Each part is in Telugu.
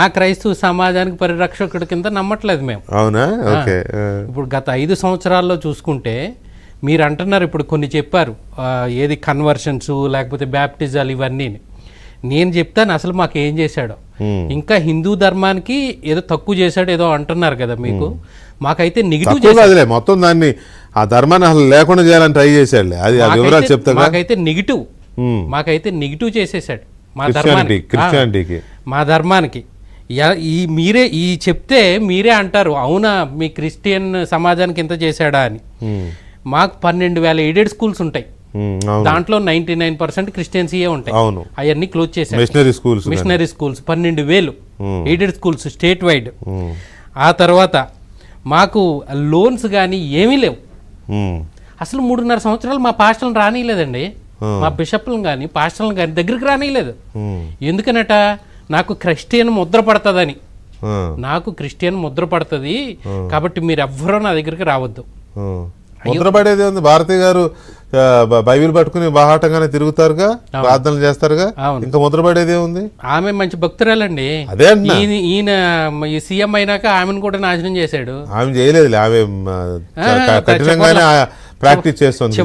ఆ క్రైస్తవ సమాజానికి పరిరక్షకుడి కింద నమ్మట్లేదు మేము. అవునా? ఓకే. ఇప్పుడు గత 5 సంవత్సరాల్లో చూసుకుంటే మీరు అంటున్నారు, ఇప్పుడు కొన్ని చెప్పారు, ఏది కన్వర్షన్స్ లేకపోతే బ్యాప్టిజాలు ఇవన్నీ. నేను చెప్తాను అసలు మాకు ఏం చేశాడో. ఇంకా హిందూ ధర్మానికి ఏదో తక్కువ చేశాడు ఏదో అంటున్నారు కదా మీకు. మాకైతే నెగిటివ్ చేశాడు మొత్తం, దాన్ని ఆ ధర్మాన్ని అసలు లేకుండా చేయాలని ట్రై చేశాడు. అది వివరాలు చెప్తాను. మాకైతే నెగిటివ్ చేసేసాడు మా క్రిస్టియానిటీకి, మా ధర్మానికి. మీరే ఈ చెప్తే మీరే అంటారు అవునా మీ క్రిస్టియన్ సమాజానికి ఇంత చేశాడా అని. మాకు 12,000 ఎయిడెడ్ స్కూల్స్ ఉంటాయి. దాంట్లో 99% క్రిస్టియన్సీయే ఉంటాయి. అవన్నీ క్లోజ్ చేశారు. Machinery schools 12,000 aided schools state wide. ఆ తర్వాత మాకు లోన్స్ కానీ ఏమీ లేవు. అసలు 3.5 సంవత్సరాలు మా పాస్టర్లను రానియలేదండి. మా బిషప్లను కానీ పాస్టర్లను కానీ దగ్గరికి రానియలేదు. ఎందుకనట, నాకు క్రిస్టియన్ ముద్ర పడుతుందని. నాకు క్రిస్టియన్ ముద్ర పడుతుంది కాబట్టి మీరు ఎవ్వరూ నా దగ్గరికి రావద్దు. ముద్ర పడేది ఉంది. భారతి గారు బైబిల్ పట్టుకుని బాహాటంగానే తిరుగుతారుగా, ప్రార్థనలు చేస్తారుగా, ఇంకా ముద్ర పడేది ఉంది. ఆమె మంచి భక్తురాలండి. అదే ఈయన ఈ సీఎం అయినాక ఆమెను కూడా నాశనం చేశాడు. ఆమె చేయలేదు, ఆమె కఠినంగానే ప్రాక్టీస్ చేస్తుంది.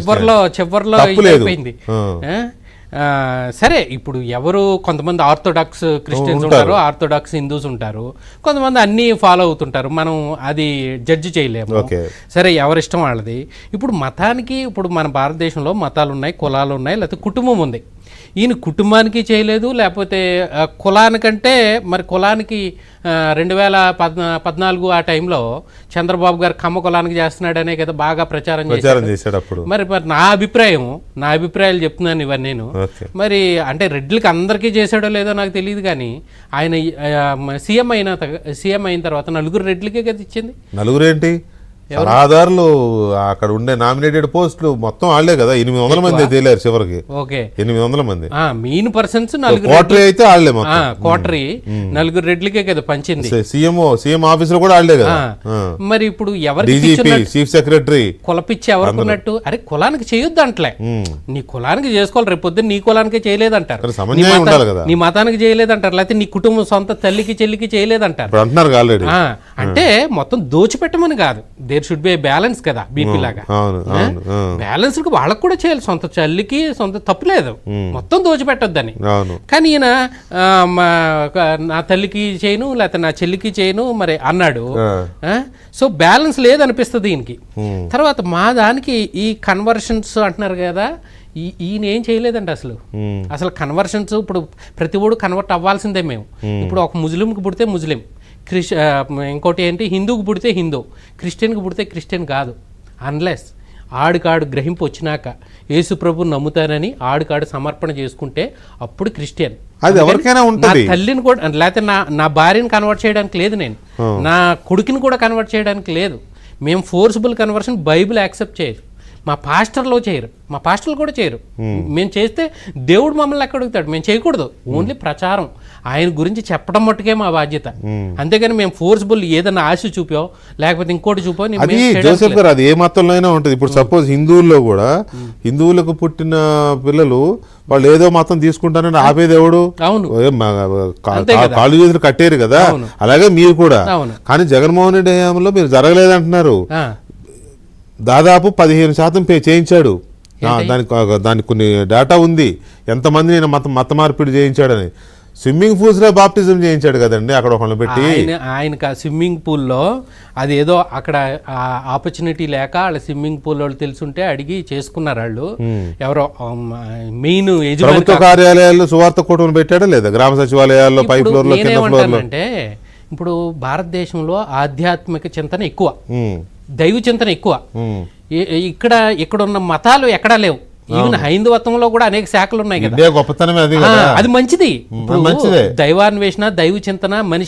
చివరిలో అయిపోయింది. సరే, ఇప్పుడు ఎవరు కొంతమంది ఆర్థోడాక్స్ క్రిస్టియన్స్ ఉంటారు, ఆర్థోడాక్స్ హిందూస్ ఉంటారు, కొంతమంది అన్నీ ఫాలో అవుతుంటారు. మనం అది జడ్జి చేయలేము. సరే, ఎవరిష్టం వాళ్ళది. ఇప్పుడు మతానికి, ఇప్పుడు మన భారతదేశంలో మతాలు ఉన్నాయి, కులాలు ఉన్నాయి, లేకపోతే కుటుంబం ఉంది. ఈయన కుటుంబానికి చేయలేదు, లేకపోతే కులానికంటే మరి కులానికి 2014 ఆ టైంలో చంద్రబాబు గారు కమ్మ కులానికి చేస్తున్నాడనే కదా బాగా ప్రచారం చేశాడు. మరి నా అభిప్రాయాలు చెప్తున్నాను ఇవన్నీ నేను. మరి అంటే రెడ్లకి అందరికీ చేశాడో లేదో నాకు తెలియదు, కానీ ఆయన సీఎం అయిన తర్వాత 4 రెడ్లకే కదా ఇచ్చింది. 4 ఏంటి, ఆధార్లు అక్కడ ఉండే నామినేటెడ్ పోస్టులు మొత్తం వాళ్ళే కదా. 800 మంది తేలారు చివరికి. 800 మంది మెయిన్ పర్సన్స్. కోటరీ అయితే వాళ్ళే, కోటరీ 4 రెడ్లకే కదా పంచింది. సీఎం ఆఫీస్ లో కూడా వాళ్ళే కదా. మరి ఇప్పుడు ఎవరు చీఫ్ సెక్రటరీ కులపిచ్చి ఎవరుకున్నట్టు? అరే, కులానికి చేయొద్దు అంటలే, నీ కులానికి చేసుకోవాలి, రేపు పొద్దున్న నీ కులానికే చేయలేదంటారు, నీ మతానికి చేయలేదంటారు, లేకపోతే నీ కుటుంబం సొంత తల్లికి చెల్లికి చేయలేదంటారు అంటున్నారు. అంటే మొత్తం దోచిపెట్టమని కాదు, దేర్ షుడ్ బి బ్యాలెన్స్ కదా. బీపీ లాగా బ్యాలెన్స్ వాళ్ళకు కూడా చేయాలి, సొంత చల్లికి సొంత తప్పులేదు, మొత్తం దోచిపెట్టొద్దని. కానీ ఈయన నా తల్లికి చేయను లేకపోతే నా చెల్లికి చేయను మరి అన్నాడు. సో బ్యాలెన్స్ లేదనిపిస్తుంది ఈయనకి. తర్వాత మా దానికి ఈ కన్వర్షన్స్ అంటున్నారు కదా, ఈయన ఏం చేయలేదండి అసలు కన్వర్షన్స్. ఇప్పుడు ప్రతి ఒడు కన్వర్ట్ అవ్వాల్సిందే మేము. ఇప్పుడు ఒక ముస్లింకి పుడితే ముస్లిం, ఇంకోటి ఏంటి, హిందూకి పుడితే హిందూ, క్రిస్టియన్కి పుడితే క్రిస్టియన్ కాదు. అన్లెస్ ఆడికాడు గ్రహింపు వచ్చినాక యేసు ప్రభుని నమ్ముతానని ఆడికాడు సమర్పణ చేసుకుంటే అప్పుడు క్రిస్టియన్. అది ఎవరికైనా ఉంటుంది. తల్లిని కూడా లేకపోతే నా భార్యని కన్వర్ట్ చేయడానికి లేదు, నేను నా కొడుకుని కూడా కన్వర్ట్ చేయడానికి లేదు. మేము ఫోర్సిబుల్ కన్వర్షన్ బైబిల్ యాక్సెప్ట్ చేయరు, మా పాస్టర్లో చేయరు, మా పాస్టర్లు కూడా చేయరు. మేము చేస్తే దేవుడు మమ్మల్ని ఎక్కడ అడుగుతాడు, మేము చేయకూడదు. ఓన్లీ ప్రచారం, ఆయన గురించి చెప్పడం మట్టుకే మా బాధ్యత. అంతేగాని మేము ఫోర్స్బుల్ ఏదైనా ఆశ చూపాం లేకపోతే ఇంకోటి చూపో. జోసెఫ్ గారు, అది ఏ మతంలో అయినా ఉంటుంది. ఇప్పుడు సపోజ్ హిందువుల్లో కూడా, హిందువులకు పుట్టిన పిల్లలు వాళ్ళు ఏదో మతం తీసుకుంటారని ఆపేదేవుడు. అవును, కాళ్ళు చేతులు కట్టేరు కదా, అలాగే మీరు కూడా. కానీ జగన్మోహన్ రెడ్డి హయాంలో మీరు జరగలేదంటున్నారు. దాదాపు 15% పే చేయించాడు. దానికి కొన్ని డేటా ఉంది, ఎంతమంది నేను మత మార్పిడి చేయించాడని. స్విమ్మింగ్ పూల్స్ లో బాప్టిజం చేయించాడు కదండి అక్కడ ఒకళ్ళు పెట్టి. ఆయనకు ఆ స్విమ్మింగ్ పూల్లో అది ఏదో అక్కడ ఆపర్చునిటీ లేక వాళ్ళ స్విమ్మింగ్ పూల్ వాళ్ళు తెలుసుంటే అడిగి చేసుకున్నారు వాళ్ళు. ఎవరో మెయిన్ ప్రభుత్వ కార్యాలయాల్లో సువార్త కూటమి పెట్టాడా లేదా, గ్రామ సచివాలయాల్లో పై ఫ్లోర్ లో కింద ఫ్లోర్ లో. అంటే ఇప్పుడు భారతదేశంలో ఆధ్యాత్మిక చింతన ఎక్కువ, దైవ చింతన ఎక్కువ. ఇక్కడ ఉన్న మతాలు ఎక్కడా లేవు. ఈవెన్ హైందవత్వంలో కూడా అనేక శాఖలు ఉన్నాయి కదా, గొప్పతనమే అది. అది మంచిది. దైవాన్వేషణ, దైవ చింతన, మనిషి